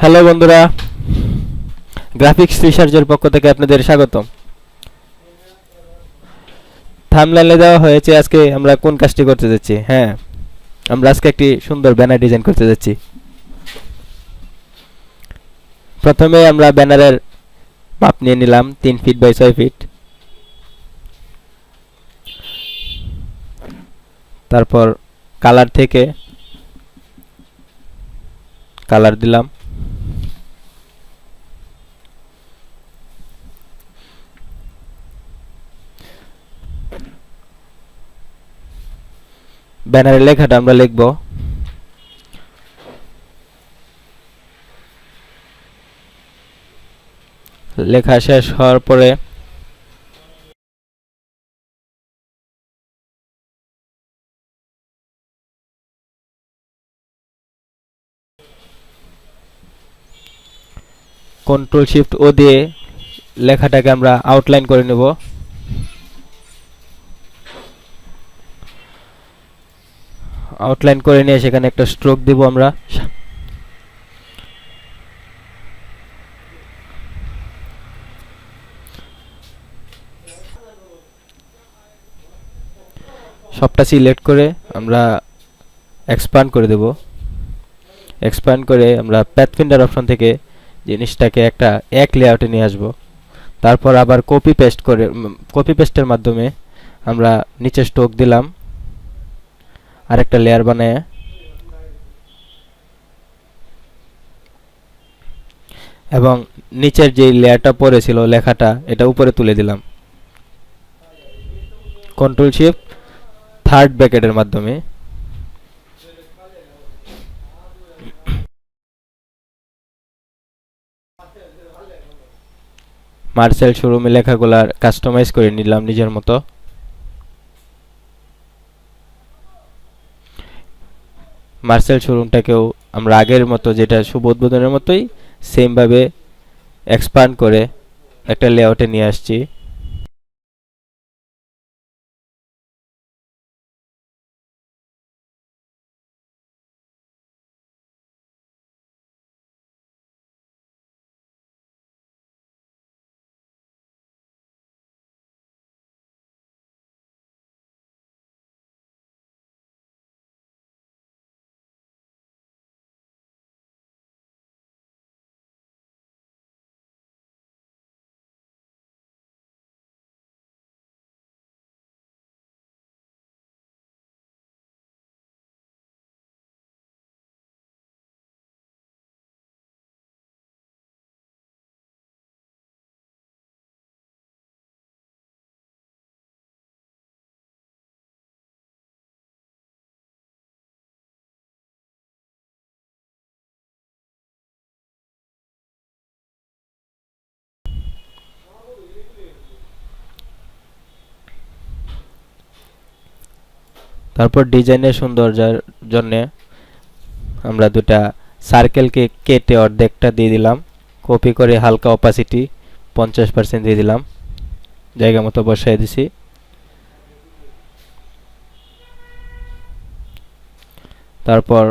Hello বন্ধুরা, graphics রিসার্চের পক্ষ থেকে আপনাদের স্বাগতম। থাম্বনেইলে দেওয়া হয়েছে আজকে আমরা কোন কাজটি করতে যাচ্ছি। হ্যাঁ, আমরা আজকে একটি সুন্দর ব্যানার ডিজাইন করতে যাচ্ছি। প্রথমে আমরা ব্যানারের মাপ নিয়ে নিলাম 3 ফিট বাই 6 ফিট। তারপর কালার থেকে কালার দিলাম। ব্যানারের লেখাটা আমরা লিখব। লেখা শেষ হওয়ার পরে কন্ট্রোল শিফট ও দিয়ে লেখাটাকে আমরা আউটলাইন করে নেব। আউটলাইন করে নিয়ে সেখানে একটা স্ট্রোক দিব আমরা। সবটা সিলেক্ট করে আমরা এক্সপ্যান্ড করে দেব। এক্সপ্যান্ড করে আমরা প্যাথ ফিন্ডার অপশন থেকে জিনিসটাকে একটা এক লেআউটে নিয়ে আসব। তারপর আবার কপি পেস্টের মাধ্যমে আমরা নিচে স্ট্রোক দিলাম, আরেকটা লেয়ার বানায় এবং নিচের যে লেয়ারটা পড়েছিল লেখাটা এটা উপরে তুলে দিলাম কন্ট্রোল শিফট থার্ড ব্র্যাকেটের মাধ্যমে। মার্সেল শোরুমে লেখাগুলার কাস্টমাইজ করে নিলাম নিজের মতো। মার্সেল শোরুমটাকেও আমরা আগের মতো যেটা শুভ উদ্বোধনের মতোই সেমভাবে এক্সপ্যান্ড করে একটা লেআউটে নিয়ে আসছি। তারপর ডিজাইনের সৌন্দর্যের জন্য আমরা দুটা সার্কেলকে কেটে অর্ধেকটা দিয়ে দিলাম। কপি করে হালকা অপাসিটি 50% দিয়ে দিলাম, জায়গা মতো বসাই দিছি। তারপর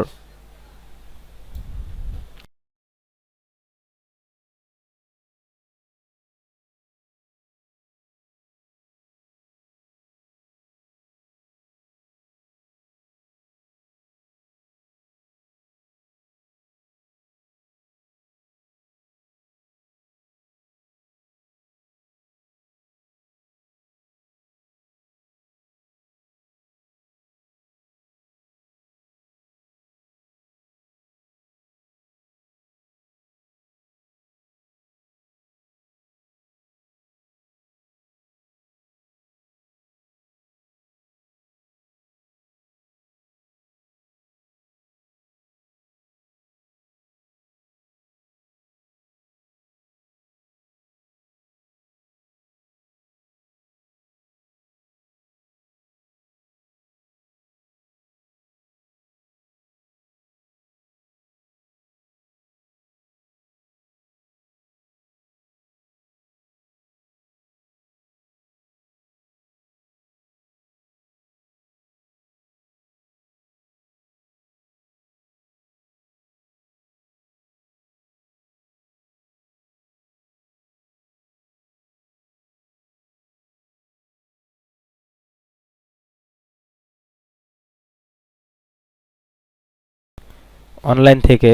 অনলাইন থেকে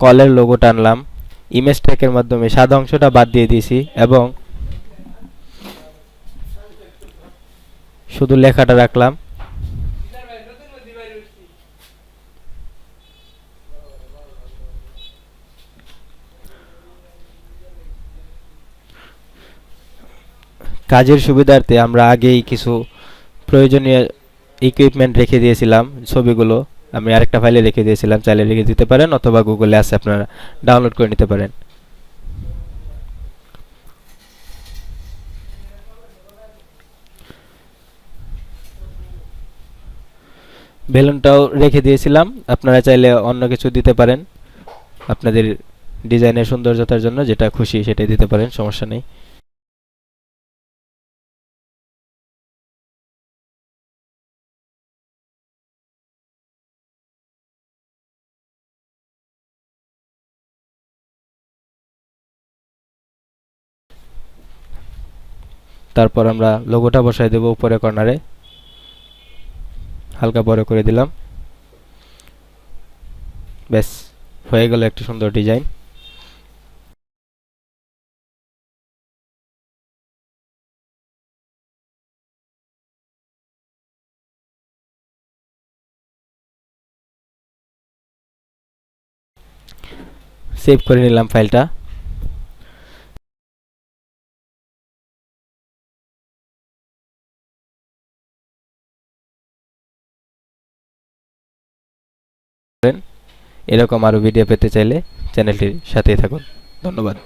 কলের লোগোটা আনলাম, ইমেজ ট্যাগের মাধ্যমে সাদা অংশটা বাদ দিয়ে দিয়েছি এবং শুধু লেখাটা রাখলাম। কাজের সুবিধার্থে আমরা আগেই কিছু প্রয়োজনীয় ইকুইপমেন্ট রেখে দিয়েছিলাম, ছবিগুলো আমি আরেকটা ফাইলে রেখে দিয়েছিলাম, চাইলে রেখে দিতে পারেন অথবা গুগলে আছে আপনারা ডাউনলোড করে নিতে পারেন। বেলুনটাও রেখে দিয়েছিলাম, আপনারা চাইলে অন্য কিছু দিতে পারেন আপনাদের ডিজাইনের সৌন্দর্যতার জন্য, যেটা খুশি সেটাই দিতে পারেন, সমস্যা নেই। তারপর আমরা লোগোটা বসাই দেবো উপরে কর্নারে, হালকা বড় করে দিলাম। ব্যাস, হয়ে গেল একটি সুন্দর ডিজাইন। সেভ করে নিলাম ফাইলটা। এরকম আরও ভিডিও পেতে চাইলে চ্যানেলটির সাথেই থাকুন। ধন্যবাদ।